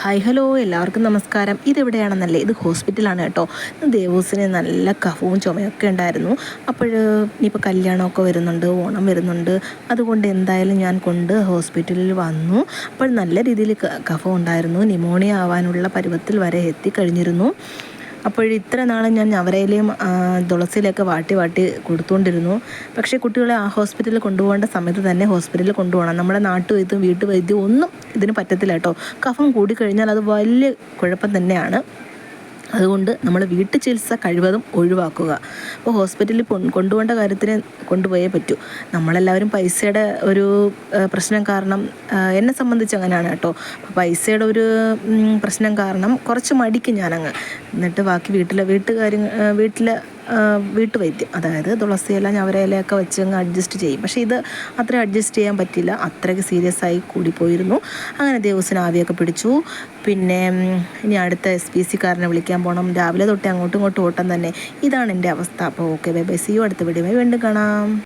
Hi hello എല്ലാവർക്കും നമസ്കാരം. ഇതെവിടെയാണെന്നല്ലേ, ഇത് ഹോസ്പിറ്റലാണ് കേട്ടോ. ദേവൂസിന് നല്ല കഫവും ചുമയൊക്കെ ഉണ്ടായിരുന്നു. അപ്പോൾ ഇനിയിപ്പോൾ കല്യാണമൊക്കെ വരുന്നുണ്ട്, ഓണം വരുന്നുണ്ട്. അതുകൊണ്ട് എന്തായാലും ഞാൻ കൊണ്ട് ഹോസ്പിറ്റലിൽ വന്നു. അപ്പോൾ നല്ല രീതിയിൽ കഫം ഉണ്ടായിരുന്നു. ന്യൂമോണിയ ആവാനുള്ള പരുവത്തിൽ വരെ എത്തിക്കഴിഞ്ഞിരുന്നു. അപ്പോൾ ഇത്ര നാളും ഞാൻ ഞവരയിലെയും തുളസിയിലൊക്കെ വാട്ടി കൊടുത്തുകൊണ്ടിരുന്നു. പക്ഷേ കുട്ടികളെ ആ ഹോസ്പിറ്റലിൽ കൊണ്ടുപോകേണ്ട സമയത്ത് തന്നെ ഹോസ്പിറ്റലിൽ കൊണ്ടുപോകണം. നമ്മുടെ നാട്ടുവൈദ്യവും വീട്ടുവൈദ്യവും ഒന്നും ഇതിന് പറ്റത്തില്ല കേട്ടോ. കഫം കൂടിക്കഴിഞ്ഞാൽ അത് വലിയ കുഴപ്പം തന്നെയാണ്. അതുകൊണ്ട് നമ്മൾ വീട്ടു ചികിത്സ കഴിവതും ഒഴിവാക്കുക. അപ്പോൾ ഹോസ്പിറ്റലിൽ കൊണ്ടുപോകേണ്ട കാര്യത്തിന് കൊണ്ടുപോയേ പറ്റൂ. നമ്മളെല്ലാവരും പൈസയുടെ ഒരു പ്രശ്നം കാരണം, എന്നെ സംബന്ധിച്ച് അങ്ങനെയാണ് കേട്ടോ. അപ്പോൾ പൈസയുടെ ഒരു പ്രശ്നം കാരണം കുറച്ച് മടിക്കും ഞാനങ്ങ്. എന്നിട്ട് ബാക്കി വീട്ടിലെ വീട്ടുവൈദ്യം, അതായത് തുളസിയില ഞവരയിലയൊക്കെ വെച്ച് അങ്ങ് അഡ്ജസ്റ്റ് ചെയ്യും. പക്ഷേ ഇത് അത്ര അഡ്ജസ്റ്റ് ചെയ്യാൻ പറ്റില്ല, അത്രയ്ക്ക് സീരിയസ് ആയി കൂടിപ്പോയിരുന്നു. അങ്ങനെ ദിവസം ആവിയൊക്കെ പിടിച്ചു. പിന്നെ ഇനി അടുത്ത SPC കാരനെ വിളിക്കാൻ പോകണം. രാവിലെ തൊട്ടേ അങ്ങോട്ടും ഇങ്ങോട്ടും ഓട്ടം തന്നെ. ഇതാണ് എൻ്റെ അവസ്ഥ. അപ്പോൾ okay, bye bye, see you. അടുത്ത വീഡിയോയുമായി വീണ്ടും കാണാം.